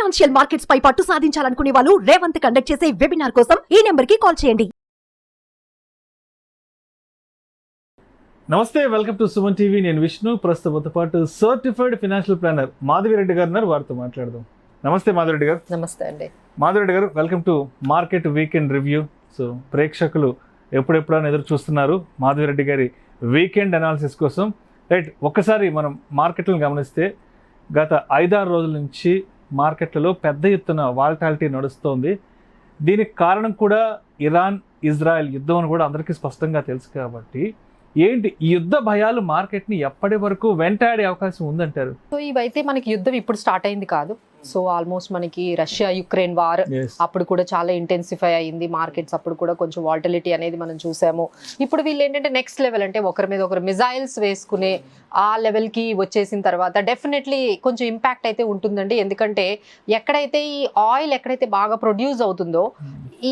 Financial markets పై పట్టు సాధించాలనుకునే వాళ్ళు Revanth conduct చేసే వెబినార్ కోసం ఈ నెంబర్ కి కాల్ చేయండి. నమస్తే, వెల్కమ్ టు సుమన్ టీవీ. నేను విష్ణు. ప్రస్తుతంతో పాటు సర్టిఫైడ్ ఫైనాన్షియల్ ప్లానర్ మాధవిరెడ్డి గారు ఉన్నారు. వారితో మాట్లాడదాం. నమస్తే మాధవిరెడ్డి గారు. నమస్తే అండి. మాధవిరెడ్డి గారు, welcome to market weekend review. So ప్రేక్షకులు ఎప్పుడెప్పుడైనా ఎదురు చూస్తున్నారు మాధవిరెడ్డి గారి వీకెండ్ అనాలిసిస్ కోసం. రైట్, ఒక్కసారి మనం మార్కెట్లను గమనిస్తే గత 5-6 రోజుల నుంచి మార్కెట్లలో పెద్ద ఎత్తున వాలటాలిటీ నడుస్తోంది. దీనికి కారణం కూడా ఇరాన్ ఇజ్రాయెల్ యుద్ధం అని కూడా అందరికీ స్పష్టంగా తెలుసు. కాబట్టి ఏంటి ఈ యుద్ధ భయాలు మార్కెట్ని ఎప్పటి వరకు వెంటాడే అవకాశం ఉందంటారు? సో ఇవైతే మనకి యుద్ధం ఇప్పుడు స్టార్ట్ అయింది కాదు. సో ఆల్మోస్ట్ మనకి రష్యా యుక్రెయిన్ వార్ అప్పుడు కూడా చాలా ఇంటెన్సిఫై అయింది మార్కెట్స్. అప్పుడు కూడా కొంచెం వాలటిలిటీ అనేది మనం చూసాము. ఇప్పుడు వీళ్ళు ఏంటంటే నెక్స్ట్ లెవెల్, అంటే ఒకరి మీద ఒకరు మిజైల్స్ వేసుకునే ఆ లెవెల్కి వచ్చేసిన తర్వాత డెఫినెట్లీ కొంచెం ఇంపాక్ట్ అయితే ఉంటుందండి. ఎందుకంటే ఎక్కడైతే ఈ ఆయిల్ ఎక్కడైతే బాగా ప్రొడ్యూస్ అవుతుందో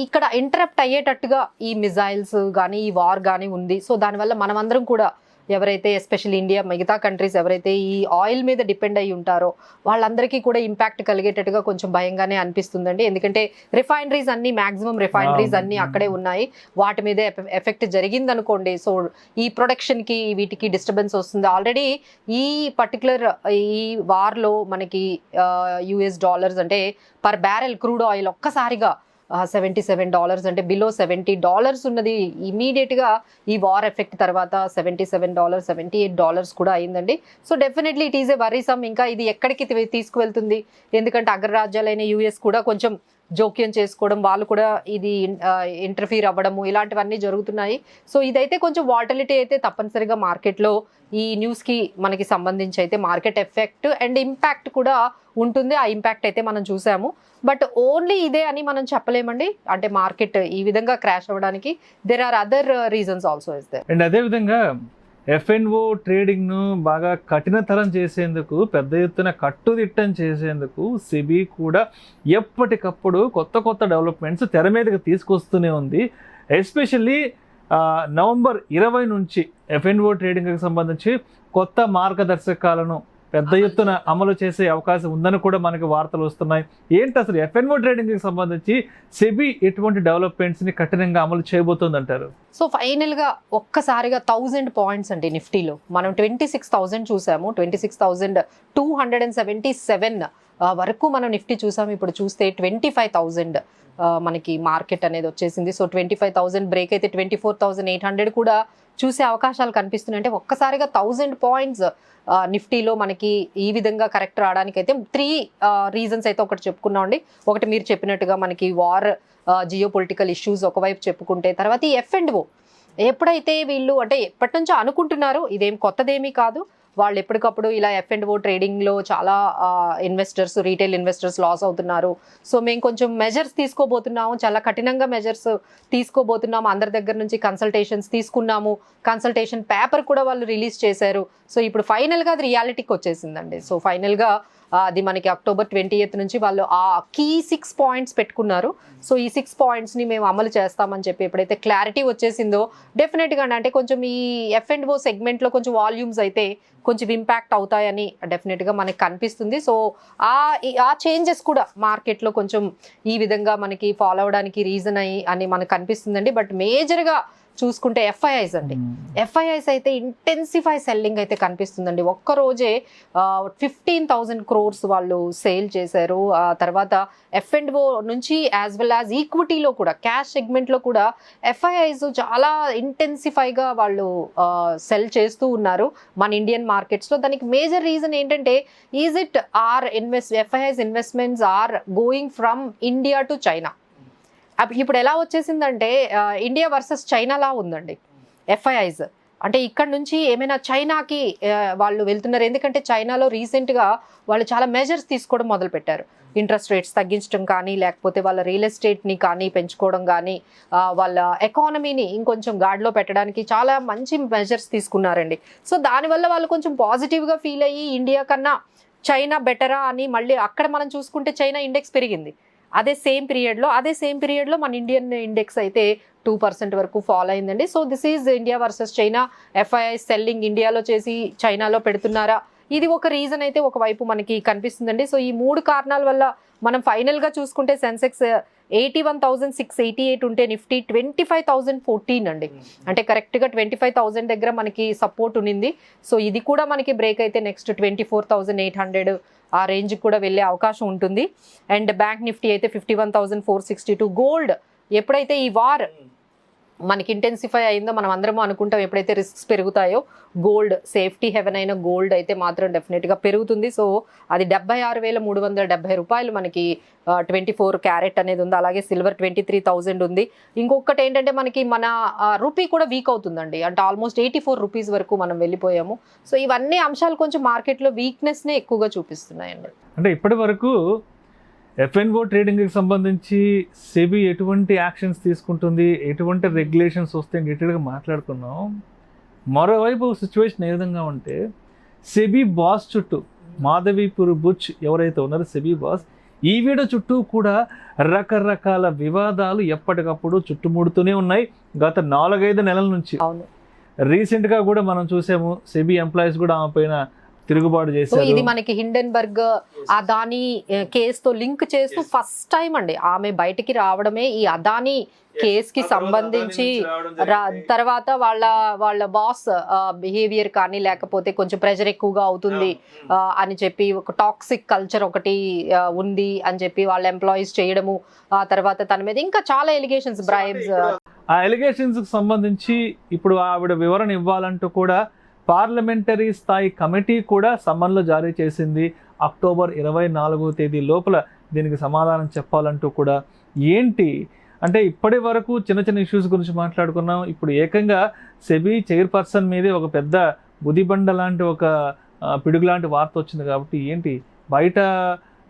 ఇక్కడ ఇంటరప్ట్ అయ్యేటట్టుగా ఈ మిజైల్స్ కానీ ఈ వార్ కానీ ఉంది. సో దానివల్ల మనమందరం కూడా ఎవరైతే ఎస్పెషల్లీ ఇండియా, మిగతా కంట్రీస్ ఎవరైతే ఈ ఆయిల్ మీద డిపెండ్ అయ్యి ఉంటారో వాళ్ళందరికీ కూడా ఇంపాక్ట్ కలిగేటట్టుగా కొంచెం భయంగానే అనిపిస్తుందండి. ఎందుకంటే రిఫైనరీస్ అన్ని, మ్యాక్సిమం రిఫైనరీస్ అన్ని అక్కడే ఉన్నాయి. వాటి మీద ఎఫెక్ట్ జరిగింది అనుకోండి, సో ఈ ప్రొడక్షన్కి వీటికి డిస్టర్బెన్స్ వస్తుంది. ఆల్రెడీ ఈ పర్టికులర్ ఈ వార్లో మనకి $US అంటే పర్ బ్యారెల్ క్రూడ్ ఆయిల్ ఒక్కసారిగా $77 అంటే బిలో $70 ఉన్నది ఇమీడియట్గా ఈ వార్ ఎఫెక్ట్ తర్వాత $77, $78 కూడా అయిందండి. So definitely it is a వరీసమ్. ఇంకా ఇది ఎక్కడికి తీసుకువెళ్తుంది? ఎందుకంటే అగ్రరాజ్యాలైన US కూడా కొంచెం జోక్యం చేసుకోవడం, వాళ్ళు కూడా ఇది ఇంటర్ఫీర్ అవ్వడము, ఇలాంటివన్నీ జరుగుతున్నాయి. సో ఇదైతే కొంచెం వాలటిలిటీ అయితే తప్పనిసరిగా మార్కెట్లో ఈ న్యూస్కి మనకి సంబంధించి అయితే మార్కెట్ ఎఫెక్ట్ అండ్ ఇంపాక్ట్ కూడా ఉంటుంది. ఆ ఇంపాక్ట్ అయితే మనం చూసాము. బట్ ఓన్లీ ఇదే అని మనం చెప్పలేమండి. అంటే మార్కెట్ ఈ విధంగా క్రాష్ అవ్వడానికి there are other reasons also is there. And అదేవిధంగా F&O ట్రేడింగ్ను బాగా కఠినతరం చేసేందుకు, పెద్ద ఎత్తున కట్టుదిట్టం చేసేందుకు సెబీ కూడా ఎప్పటికప్పుడు కొత్త కొత్త డెవలప్మెంట్స్ తెర మీదకి తీసుకొస్తూనే ఉంది. ఎస్పెషల్లీ నవంబర్ 20 నుంచి F&O ట్రేడింగ్కి సంబంధించి కొత్త మార్గదర్శకాలను పెద్ద ఎత్తున అమలు చేసే అవకాశం ఉందని కూడా మనకి వార్తలు వస్తున్నాయి. ఏంటి అసలు F&O ట్రేడింగ్కి సంబంధించి సెబీ ఎటువంటి డెవలప్మెంట్స్ని కఠినంగా అమలు చేయబోతుంది అంటారు? సో ఫైనల్గా ఒక్కసారిగా 1000 పాయింట్స్ అండి నిఫ్టీలో. మనం 26,000 చూసాము, 26,277 వరకు మనం నిఫ్టీ చూసాము. ఇప్పుడు చూస్తే 25,000 మనకి మార్కెట్ అనేది వచ్చేసింది. సో 25,000 బ్రేక్ అయితే 24,800 కూడా చూసే అవకాశాలు కనిపిస్తున్నాయి. అంటే ఒక్కసారిగా 1000 పాయింట్స్ నిఫ్టీలో మనకి ఈ విధంగా కరెక్ట్ రావడానికి అయితే 3 రీజన్స్ అయితే ఒకటి చెప్పుకున్నామండి. ఒకటి మీరు చెప్పినట్టుగా మనకి వార్, జియో పొలిటికల్ ఇష్యూస్ ఒకవైపు చెప్పుకుంటే, తర్వాత ఈ F&O ఎప్పుడైతే వీళ్ళు అంటే ఎప్పటి నుంచో అనుకుంటున్నారు, ఇదేం కొత్తదేమీ కాదు. వాళ్ళు ఎప్పటికప్పుడు ఇలా F&O ట్రేడింగ్లో చాలా ఇన్వెస్టర్స్, రీటైల్ ఇన్వెస్టర్స్ లాస్ అవుతున్నారు. సో మేము కొంచెం మెజర్స్ తీసుకోబోతున్నాము, చాలా కఠినంగా మెజర్స్ తీసుకోబోతున్నాము. అందరి దగ్గర నుంచి కన్సల్టేషన్స్ తీసుకున్నాము. కన్సల్టేషన్ పేపర్ కూడా వాళ్ళు రిలీజ్ చేశారు. సో ఇప్పుడు ఫైనల్గా అది రియాలిటీకి వచ్చేసిందండి. సో ఫైనల్గా అది మనకి October 20th నుంచి వాళ్ళు ఆ కీ 6 పాయింట్స్ పెట్టుకున్నారు. సో ఈ 6 పాయింట్స్ని మేము అమలు చేస్తామని చెప్పి ఎప్పుడైతే క్లారిటీ వచ్చేసిందో డెఫినెట్గా అంటే కొంచెం ఈ F&O సెగ్మెంట్లో కొంచెం వాల్యూమ్స్ అయితే కొంచెం ఇంపాక్ట్ అవుతాయని డెఫినెట్గా మనకి కనిపిస్తుంది. సో ఆ చేంజెస్ కూడా మార్కెట్లో కొంచెం ఈ విధంగా మనకి ఫాలో అవడానికి రీజన్ అని మనకు కనిపిస్తుందండి. బట్ మేజర్గా చూసుకుంటే ఎఫ్ఐఐస్ అండి, ఎఫ్ఐఐస్ అయితే ఇంటెన్సిఫై సెల్లింగ్ అయితే కనిపిస్తుందండి. ఒక్కరోజే 15,000 crores వాళ్ళు సేల్ చేశారు. ఆ తర్వాత F&O నుంచి యాజ్ వెల్ యాజ్ ఈక్విటీలో కూడా, క్యాష్ సెగ్మెంట్లో కూడా ఎఫ్ఐఐస్ చాలా ఇంటెన్సిఫైగా వాళ్ళు సెల్ చేస్తూ ఉన్నారు మన ఇండియన్ మార్కెట్స్లో. దానికి మేజర్ రీజన్ ఏంటంటే, is it FIIs investments are going from India to China. ఇప్పుడు ఎలా వచ్చేసిందంటే ఇండియా వర్సెస్ చైనాలా ఉందండి ఎఫ్ఐఐస్. అంటే ఇక్కడ నుంచి ఏమైనా చైనాకి వాళ్ళు వెళ్తున్నారు. ఎందుకంటే చైనాలో రీసెంట్గా వాళ్ళు చాలా మెజర్స్ తీసుకోవడం మొదలుపెట్టారు. ఇంట్రెస్ట్ రేట్స్ తగ్గించడం కానీ, లేకపోతే వాళ్ళ రియల్ ఎస్టేట్ని కానీ పెంచుకోవడం కానీ, వాళ్ళ ఎకానమీని ఇంకొంచెం గాడిలో పెట్టడానికి చాలా మంచి మెజర్స్ తీసుకున్నారండి. సో దానివల్ల వాళ్ళు కొంచెం పాజిటివ్గా ఫీల్ అయ్యి ఇండియా కన్నా చైనా బెటరా అని, మళ్ళీ అక్కడ మనం చూసుకుంటే చైనా ఇండెక్స్ పెరిగింది. అదే సేమ్ పీరియడ్లో మన ఇండియన్ ఇండెక్స్ అయితే 2% వరకు ఫాల్ అయిందండి. So this is India versus China. FII selling ఇండియాలో చేసి చైనాలో పెడుతున్నారా, ఇది ఒక రీజన్ అయితే ఒకవైపు మనకి కనిపిస్తుందండి. సో ఈ 3 కారణాల వల్ల మనం ఫైనల్ గా చూసుకుంటే సెన్సెక్స్ 81,688 ఉంటే నిఫ్టీ 25,014 అండి. అంటే కరెక్ట్ గా 25,000 దగ్గర మనకి సపోర్ట్ ఉన్నింది. సో ఇది కూడా మనకి బ్రేక్ అయితే నెక్స్ట్ 24,800 ఆ రేంజ్ కూడా వెళ్ళే అవకాశం ఉంటుంది. అండ్ బ్యాంక్ నిఫ్టీ అయితే 51,462. గోల్డ్ ఎప్పుడైతే ఈ వార్ మనకి ఇంటెన్సిఫై అయిందో మనం అందరం అనుకుంటాం, ఎప్పుడైతే రిస్క్స్ పెరుగుతాయో గోల్డ్ సేఫ్టీ హెవెన్ అయిన గోల్డ్ అయితే మాత్రం డెఫినెట్గా పెరుగుతుంది. సో అది 76,370 రూపాయలు మనకి 24 క్యారెట్ అనేది ఉంది. అలాగే సిల్వర్ 23,000 ఉంది. ఇంకొకటి ఏంటంటే మనకి మన రూపీ కూడా వీక్ అవుతుందండి. అంటే ఆల్మోస్ట్ 84 రూపీస్ వరకు మనం వెళ్ళిపోయాము. సో ఇవన్నీ అంశాలు కొంచెం మార్కెట్లో వీక్నెస్నే ఎక్కువగా చూపిస్తున్నాయండి. అంటే ఇప్పటి వరకు ఎఫ్ఎన్ఓ ట్రేడింగ్కి సంబంధించి సెబీ ఎటువంటి యాక్షన్స్ తీసుకుంటుంది, ఎటువంటి రెగ్యులేషన్స్ వస్తాయని డీటెయిల్గా మాట్లాడుకున్నాం. మరోవైపు సిచ్యువేషన్ ఏ విధంగా ఉంటే సెబీ బాస్ చుట్టూ మాధవీపూర్ బుచ్ ఎవరైతే ఉన్నారో సెబీ బాస్, ఈ వీడియో చుట్టూ కూడా రకరకాల వివాదాలు ఎప్పటికప్పుడు చుట్టుముడుతూనే ఉన్నాయి గత 4-5 నెలల నుంచి. అవును, రీసెంట్గా కూడా మనం చూసాము సెబీ ఎంప్లాయీస్ కూడా ఆమె పైన తిరుగుబాటు సో చేశారు. ఇది మనకి హిండెన్బర్గ్ అదానీ కేసుతో లింక్ చేస్తూ ఫస్ట్ టైం అండి ఆమె బయటికి రావడమే ఈ అదానీ కేస్ కి సంబంధించి. తర్వాత వాళ్ళ బాస్ బిహేవియర్ కానీ లేకపోతే కొంచెం ప్రెషర్ ఎక్కువగా అవుతుంది అని చెప్పి, ఒక టాక్సిక్ కల్చర్ ఒకటి ఉంది అని చెప్పి వాళ్ళ ఎంప్లాయీస్ చేయడము, ఆ తర్వాత తన మీద ఇంకా చాలా ఎలిగేషన్స్, బ్రైబ్స్. ఆ ఎలిగేషన్స్ కి సంబంధించి ఇప్పుడు ఆవిడ వివరణ ఇవ్వాలంటూ కూడా పార్లమెంటరీ స్థాయి కమిటీ కూడా సమన్లు జారీ చేసింది. అక్టోబర్ 24వ తేదీ లోపల దీనికి సమాధానం చెప్పాలంటూ కూడా. ఏంటి అంటే ఇప్పటి వరకు చిన్న చిన్న ఇష్యూస్ గురించి మాట్లాడుకున్నాం. ఇప్పుడు ఏకంగా సెబీ చైర్పర్సన్ మీదే ఒక పెద్ద బుదిబండ లాంటి ఒక పిడుగు లాంటి వార్త వచ్చింది. కాబట్టి ఏంటి బయట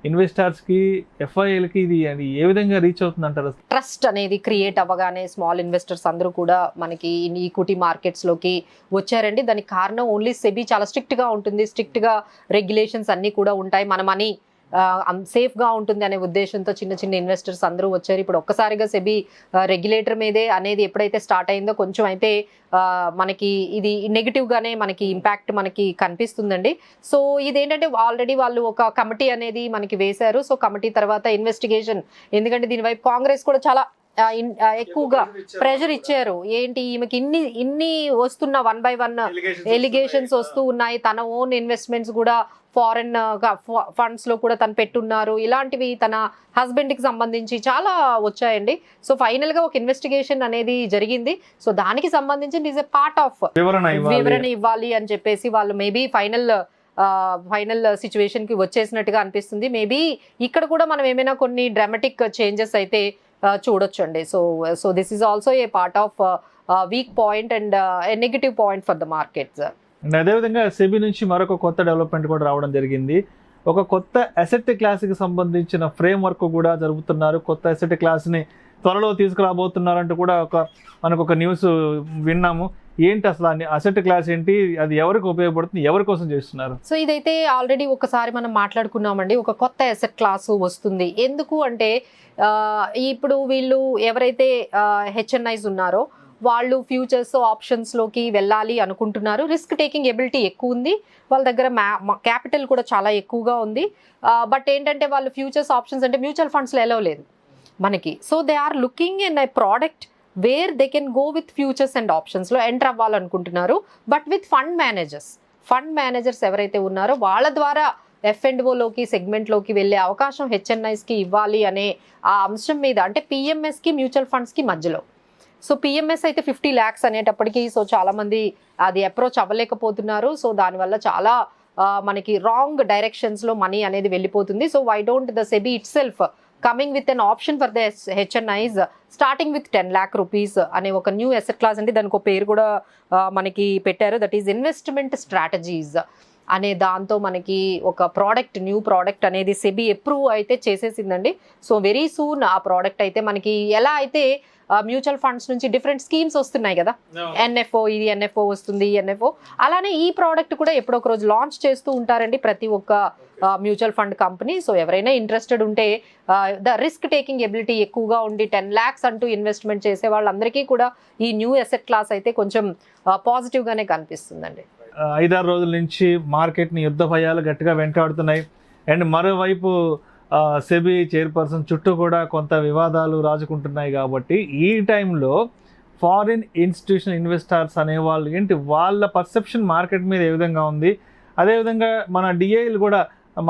ఇన్వెస్టర్స్కి ఎఫ్ఐఎల్కి ఇది ఏ విధంగా రీచ్ అవుతుంది అంటారు? ట్రస్ట్ అనేది క్రియేట్ అవ్వగానే స్మాల్ ఇన్వెస్టర్స్ అందరూ కూడా మనకి ఈక్విటీ మార్కెట్స్లోకి వచ్చారండి. దానికి కారణం ఓన్లీ సెబీ చాలా స్ట్రిక్ట్గా ఉంటుంది, స్ట్రిక్ట్గా రెగ్యులేషన్స్ అన్నీ కూడా ఉంటాయి, మన మనీ సేఫ్గా ఉంటుంది అనే ఉద్దేశంతో చిన్న చిన్న ఇన్వెస్టర్స్ అందరూ వచ్చారు. ఇప్పుడు ఒక్కసారిగా సెబీ రెగ్యులేటర్ మీదే అనేది ఎప్పుడైతే స్టార్ట్ అయిందో కొంచెం అయితే మనకి ఇది నెగిటివ్గానే మనకి ఇంపాక్ట్ మనకి కనిపిస్తుందండి. సో ఇదేంటంటే ఆల్రెడీ వాళ్ళు ఒక కమిటీ అనేది మనకి వేశారు. సో కమిటీ తర్వాత ఇన్వెస్టిగేషన్, ఎందుకంటే దీనివైపు కాంగ్రెస్ కూడా చాలా ఎక్కువగా ప్రెషర్ ఇచ్చారు. ఏంటి ఈమెకి ఇన్ని వస్తున్న 1 by 1 ఎలిగేషన్స్ వస్తూ ఉన్నాయి, తన ఓన్ ఇన్వెస్ట్మెంట్స్ కూడా ఫారెన్ ఫండ్స్ లో కూడా తను పెట్టున్నారు, ఇలాంటివి తన హస్బెండ్ కి సంబంధించి చాలా వచ్చాయండి. సో ఫైనల్ గా ఒక ఇన్వెస్టిగేషన్ అనేది జరిగింది. సో దానికి సంబంధించి it is a part of వివరణ ఇవ్వాలి అని చెప్పేసి వాళ్ళు మేబీ ఫైనల్ సిచ్యువేషన్ కి వచ్చేసినట్టుగా అనిపిస్తుంది. మేబీ ఇక్కడ కూడా మనం ఏమైనా కొన్ని డ్రామాటిక్ చేంజెస్ అయితే చూడొచ్చండి. So this is also a part of weak point and negative point for the markets. And అదేవిధంగా సెబీ నుంచి మరొక కొత్త డెవలప్మెంట్ కూడా రావడం జరిగింది. ఒక కొత్త అసెట్ క్లాస్కి సంబంధించిన ఫ్రేమ్ వర్క్ కూడా జరుపుతున్నారు. కొత్త అసెట్ క్లాస్ని త్వరలో తీసుకురాబోతున్నారంటూ కూడా మనకు ఒక న్యూస్ విన్నాము. ఏంటి అసలు అసెట్ క్లాస్ ఏంటి, అది ఎవరికి ఉపయోగపడుతుంది, ఎవరి కోసం చేస్తున్నారు? సో ఇదైతే ఆల్రెడీ ఒకసారి మనం మాట్లాడుకున్నామండి. ఒక కొత్త అసెట్ క్లాసు వస్తుంది. ఎందుకు అంటే ఇప్పుడు వీళ్ళు ఎవరైతే హెచ్ఎన్ఐస్ ఉన్నారో వాళ్ళు ఫ్యూచర్స్ ఆప్షన్స్లోకి వెళ్ళాలి అనుకుంటున్నారు. రిస్క్ టేకింగ్ ఎబిలిటీ ఎక్కువ ఉంది వాళ్ళ దగ్గర, క్యాపిటల్ కూడా చాలా ఎక్కువగా ఉంది. బట్ ఏంటంటే వాళ్ళు ఫ్యూచర్స్ ఆప్షన్స్ అంటే మ్యూచువల్ ఫండ్స్లో ఎలా లేదు మనకి. So they are looking in I product where they can go with futures and ఆప్షన్స్లో ఎంటర్ అవ్వాలనుకుంటున్నారు. బట్ విత్ ఫండ్ మేనేజర్స్ ఎవరైతే ఉన్నారో వాళ్ళ ద్వారా ఎఫ్ఎండ్ఓలోకి సెగ్మెంట్లోకి వెళ్ళే అవకాశం హెచ్ఎన్ఐస్కి ఇవ్వాలి అనే ఆ అంశం మీద, అంటే పిఎంఎస్కి మ్యూచువల్ ఫండ్స్కి మధ్యలో. సో పిఎంఎస్ అయితే 50 lakhs అనేటప్పటికీ సో చాలామంది అది అప్రోచ్ అవ్వలేకపోతున్నారు. సో దానివల్ల చాలా మనకి రాంగ్ డైరెక్షన్స్లో మనీ అనేది వెళ్ళిపోతుంది. So why don't the SEBI itself coming with an option for the HNIs starting with 10 lakh rupees అనే ఒక న్యూ అసెట్ క్లాస్ అంటే దానికి ఒక పేరు కూడా మనకి పెట్టారు. దట్ ఈస్ ఇన్వెస్ట్మెంట్ స్ట్రాటజీస్ అనే దాంతో మనకి ఒక న్యూ ప్రోడక్ట్ అనేది సెబీ అప్రూవ్ అయితే చేసేసిందండి. సో వెరీ సూన్ ఆ ప్రోడక్ట్ అయితే మనకి ఎలా అయితే మ్యూచువల్ ఫండ్స్ నుంచి డిఫరెంట్ స్కీమ్స్ వస్తున్నాయి కదా, ఎన్ఎఫ్ఓ ఇది ఎన్ఎఫ్ఓ వస్తుంది ఎన్ఎఫ్ఓ, అలానే ఈ ప్రోడక్ట్ కూడా ఎప్పుడో ఒక రోజు లాంచ్ చేస్తూ ఉంటారండి ప్రతి ఒక్క మ్యూచువల్ ఫండ్ కంపెనీ. సో ఎవరైనా ఇంట్రెస్టెడ్ ఉంటే ద రిస్క్ టేకింగ్ ఎబిలిటీ ఎక్కువగా ఉండి 10 lakhs అంటూ ఇన్వెస్ట్మెంట్ చేసే వాళ్ళందరికీ కూడా ఈ న్యూ అసెట్ క్లాస్ అయితే కొంచెం పాజిటివ్గానే కనిపిస్తుందండి. 5-6 రోజుల నుంచి మార్కెట్ని యుద్ధ భయాలు గట్టిగా వెంటాడుతున్నాయి. అండ్ మరోవైపు సెబీ చైర్పర్సన్ చుట్టూ కూడా కొంత వివాదాలు రాజుకుంటున్నాయి. కాబట్టి ఈ టైంలో ఫారిన్ ఇన్స్టిట్యూషనల్ ఇన్వెస్టర్స్ అనేవాళ్ళు ఏంటి, వాళ్ళ పర్సెప్షన్ మార్కెట్ మీద ఏ విధంగా ఉంది, అదేవిధంగా మన డిఐలు కూడా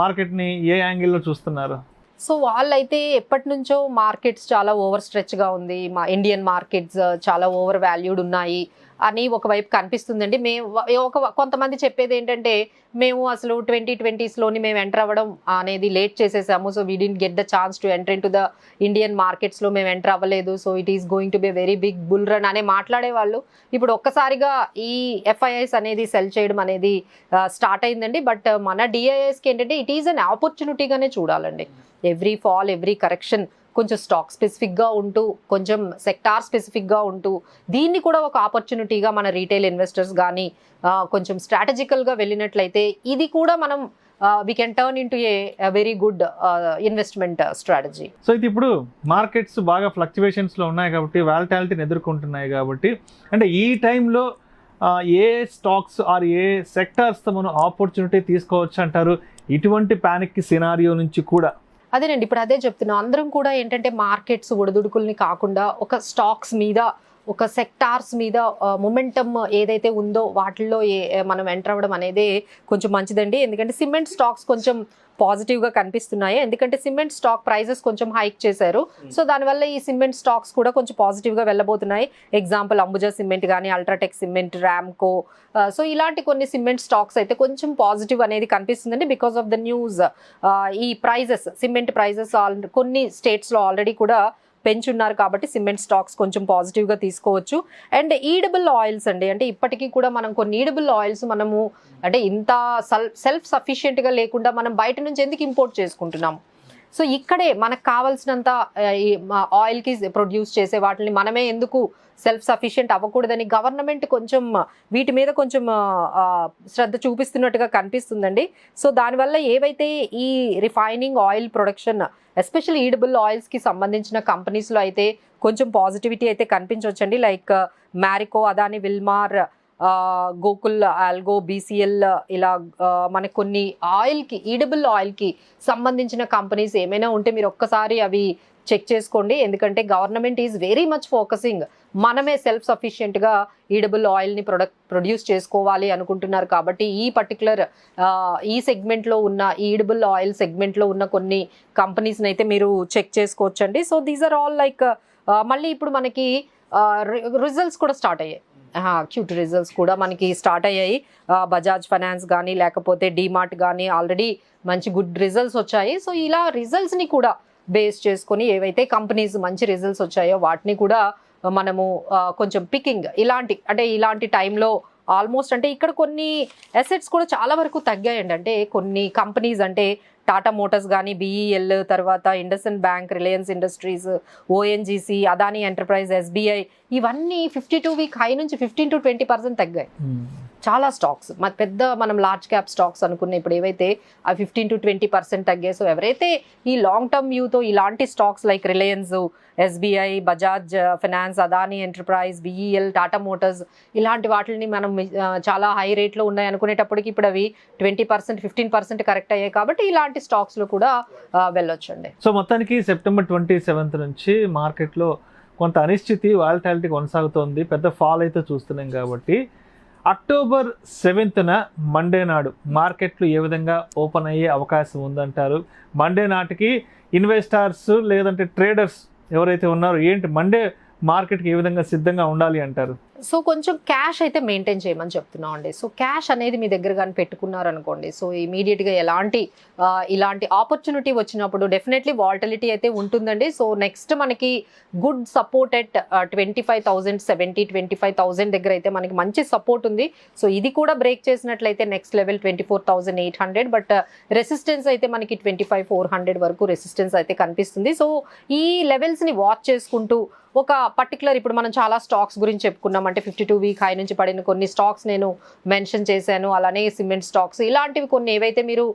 మార్కెట్ని ఏ యాంగిల్లో చూస్తున్నారు? సో వాళ్ళైతే ఎప్పటి నుంచో మార్కెట్స్ చాలా ఓవర్ స్ట్రెచ్గా ఉంది, మా ఇండియన్ మార్కెట్స్ చాలా ఓవర్ వాల్యూడ్ ఉన్నాయి అని ఒకవైపు కనిపిస్తుందండి. కొంతమంది చెప్పేది ఏంటంటే మేము అసలు 2020స్లోని మేము ఎంటర్ అవ్వడం అనేది లేట్ చేసేసాము. So we didn't get the chance to enter in to the Indian మార్కెట్స్లో మేము ఎంటర్ అవ్వలేదు. So it is going to be very big bull run అనే మాట్లాడేవాళ్ళు ఇప్పుడు ఒక్కసారిగా ఈ ఎఫ్ఐఐస్ అనేది సెల్ చేయడం అనేది స్టార్ట్ అయిందండి. బట్ మన డిఐఎస్కి ఏంటంటే ఇట్ ఈస్ అన్ ఆపర్చునిటీగానే చూడాలండి. ఎవ్రీ ఫాల్, ఎవ్రీ కరెక్షన్ కొంచెం స్టాక్ స్పెసిఫిక్గా ఉంటూ, కొంచెం సెక్టార్ స్పెసిఫిక్గా ఉంటూ, దీన్ని కూడా ఒక ఆపర్చునిటీగా మన రీటైల్ ఇన్వెస్టర్స్ కానీ కొంచెం స్ట్రాటజికల్గా వెళ్ళినట్లయితే ఇది కూడా మనం we can turn in to a very good investment strategy. So ఇది ఇప్పుడు మార్కెట్స్ బాగా ఫ్లక్చువేషన్స్లో ఉన్నాయి కాబట్టి, వాలటాలిటీని ఎదుర్కొంటున్నాయి కాబట్టి, అంటే ఈ టైంలో ఏ స్టాక్స్ ఆర్ ఏ సెక్టార్స్తో మనం ఆపర్చునిటీ తీసుకోవచ్చు అంటారు ఇటువంటి ప్యానిక్ సినారియో నుంచి కూడా? అదేనండి, ఇప్పుడు అదే చెప్తున్నాం. అందరం కూడా ఏంటంటే మార్కెట్స్ ఒడిదుడుకుల్ని కాకుండా ఒక స్టాక్స్ మీద, ఒక సెక్టార్స్ మీద మొమెంటమ్ ఏదైతే ఉందో వాటిల్లో మనం ఎంటర్ అవ్వడం అనేది కొంచెం మంచిదండి. ఎందుకంటే సిమెంట్ స్టాక్స్ కొంచెం పాజిటివ్గా కనిపిస్తున్నాయి. ఎందుకంటే సిమెంట్ స్టాక్ ప్రైజెస్ కొంచెం హైక్ చేశారు. సో దానివల్ల ఈ సిమెంట్ స్టాక్స్ కూడా కొంచెం పాజిటివ్గా వెళ్ళబోతున్నాయి. ఎగ్జాంపుల్ అంబుజా సిమెంట్ కానీ, అల్ట్రాటెక్ సిమెంట్, ర్యామ్కో, సో ఇలాంటి కొన్ని సిమెంట్ స్టాక్స్ అయితే కొంచెం పాజిటివ్ అనేది కనిపిస్తుందండి బికాస్ ఆఫ్ ద న్యూస్. ఈ ప్రైజెస్, సిమెంట్ ప్రైజెస్ కొన్ని స్టేట్స్లో ఆల్రెడీ కూడా పెంచున్నారు కాబట్టి సిమెంట్ స్టాక్స్ కొంచెం పాజిటివ్గా తీసుకోవచ్చు. అండ్ ఈడబుల్ ఆయిల్స్ అండి, అంటే ఇప్పటికీ కూడా మనం కొన్ని ఈడబుల్ ఆయిల్స్ మనము అంటే ఇంత సెల్ఫ్ సఫిషియెంట్గా లేకుండా మనం బయట నుంచి ఎందుకు ఇంపోర్ట్ చేసుకుంటున్నాము? సో ఇక్కడే మనకు కావాల్సినంత ఆయిల్కి ప్రొడ్యూస్ చేసే వాటిని మనమే ఎందుకు సెల్ఫ్ సఫిషియెంట్ అవ్వకూడదని గవర్నమెంట్ కొంచెం వీటి మీద కొంచెం శ్రద్ధ చూపిస్తున్నట్టుగా కనిపిస్తుందండి. సో దానివల్ల ఏవైతే ఈ refining oil production, especially edible ఆయిల్స్కి సంబంధించిన కంపెనీస్లో అయితే కొంచెం పాజిటివిటీ అయితే కనిపించవచ్చండి. లైక్ మ్యారికో, అదాని, విల్మార్, గోకుల్, ఆల్గో, బీసీఎల్, ఇలా మనకు కొన్ని ఆయిల్కి, ఈడబుల్ ఆయిల్కి సంబంధించిన కంపెనీస్ ఏమైనా ఉంటే మీరు ఒక్కసారి అవి చెక్ చేసుకోండి. ఎందుకంటే government is very much focusing మనమే సెల్ఫ్ సఫిషియెంట్గా ఈడబుల్ ఆయిల్ని ప్రొడ్యూస్ చేసుకోవాలి అనుకుంటున్నారు. కాబట్టి ఈ పర్టికులర్ ఈ సెగ్మెంట్లో ఉన్న, ఈడబుల్ ఆయిల్ సెగ్మెంట్లో ఉన్న కొన్ని కంపెనీస్ని అయితే మీరు చెక్ చేసుకోవచ్చండి. So these are all like మళ్ళీ ఇప్పుడు మనకి రిజల్ట్స్ కూడా స్టార్ట్ అయ్యాయి. క్యూట్ రిజల్ట్స్ కూడా మనకి స్టార్ట్ అయ్యాయి. బజాజ్ ఫైనాన్స్ కానీ, లేకపోతే డీమార్ట్ కానీ ఆల్రెడీ మంచి గుడ్ రిజల్ట్స్ వచ్చాయి. సో ఇలా రిజల్ట్స్ని కూడా బేస్ చేసుకొని ఏవైతే కంపెనీస్ మంచి రిజల్ట్స్ వచ్చాయో వాటిని కూడా మనము కొంచెం పికింగ్, ఇలాంటి టైంలో ఆల్మోస్ట్ అంటే ఇక్కడ కొన్ని అసెట్స్ కూడా చాలా వరకు తగ్గాయండి. అంటే కొన్ని కంపెనీస్ అంటే టాటా మోటార్స్ కానీ, బిఈఎల్, తర్వాత IndusInd bank, Reliance industries, ONGC, Adani enterprise, SBI, ఇవన్నీ 52-వీక్ హై నుంచి 15 to 20% తగ్గాయి. చాలా స్టాక్స్ మనం లార్జ్ క్యాప్ స్టాక్స్ అనుకున్న ఇప్పుడు ఏవైతే ఆ 15 to 20% తగ్గాయి. సో ఎవరైతే ఈ లాంగ్ టర్మ్ వ్యూతో ఇలాంటి stocks like Reliance, SBI, Bajaj finance, Adani enterprise, BEL, Tata Motors, ఇలాంటి వాటిని మనం చాలా హై రేట్లో ఉన్నాయి అనుకునేటప్పటికి ఇప్పుడు అవి 20%, 15% కరెక్ట్ అయ్యాయి. కాబట్టి ఇలాంటి స్టాక్స్లో కూడా వెళ్ళొచ్చండి. సో మొత్తానికి సెప్టెంబర్ 27 నుంచి మార్కెట్లో కొంత అనిశ్చితి, వాలటాలిటీ కొనసాగుతోంది. పెద్ద ఫాల్ అయితే చూస్తున్నాం. కాబట్టి అక్టోబర్ 7th మండే నాడు మార్కెట్లు ఏ విధంగా ఓపెన్ అయ్యే అవకాశం ఉందంటారు? మండే నాటికి ఇన్వెస్టర్స్ లేదంటే ట్రేడర్స్ ఎవరైతే ఉన్నారో ఏంటి మండే మార్కెట్కి ఏ విధంగా సిద్ధంగా ఉండాలి అంటారు? సో కొంచెం క్యాష్ అయితే మెయింటైన్ చేయమని చెప్తున్నాం అండి. సో క్యాష్ అనేది మీ దగ్గర కానీ పెట్టుకున్నారనుకోండి, సో ఇమీడియట్గా ఇలాంటి ఆపర్చునిటీ వచ్చినప్పుడు డెఫినెట్లీ వాలటిలిటీ అయితే ఉంటుందండి. సో నెక్స్ట్ మనకి గుడ్ సపోర్ట్ ఎట్ 25,070, 25,000 దగ్గర అయితే మనకి మంచి సపోర్ట్ ఉంది. సో ఇది కూడా బ్రేక్ చేసినట్లయితే నెక్స్ట్ లెవెల్ 24,800, బట్ రెసిస్టెన్స్ అయితే మనకి 25,400 వరకు రెసిస్టెన్స్ అయితే కనిపిస్తుంది. సో ఈ లెవెల్స్ని వాచ్ చేసుకుంటూ ఒక పర్టికులర్ ఇప్పుడు మనం చాలా స్టాక్స్ గురించి చెప్పుకున్నాం, అంటే 52 వీక్ హై నుంచి పడిన కొన్ని స్టాక్స్ నేను మెన్షన్ చేశాను, అలానే సిమెంట్ స్టాక్స్ ఇలాంటివి కొన్ని ఏవైతే మీరు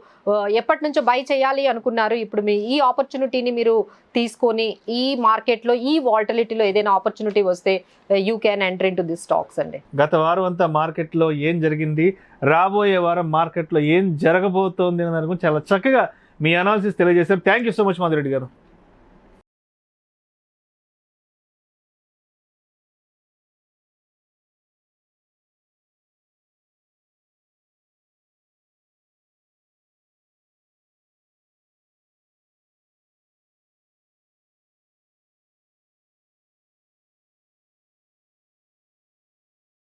ఎప్పటి నుంచో బై చేయాలి అనుకున్నారు, ఇప్పుడు మీ ఈ ఆపర్చునిటీని మీరు తీసుకొని ఈ మార్కెట్లో ఈ వాల్టిలిటీలో ఏదైనా ఆపర్చునిటీ వస్తే you can enter in to this stocks అండి. గత వారం అంతా మార్కెట్లో ఏం జరిగింది, రాబోయే వారం మార్కెట్లో ఏం జరగబోతోంది అనే దాని గురించి చాలా చక్కగా మీ అనాలిసిస్ తెలియజేశారు. Thank you so much Madhu Reddy గారు.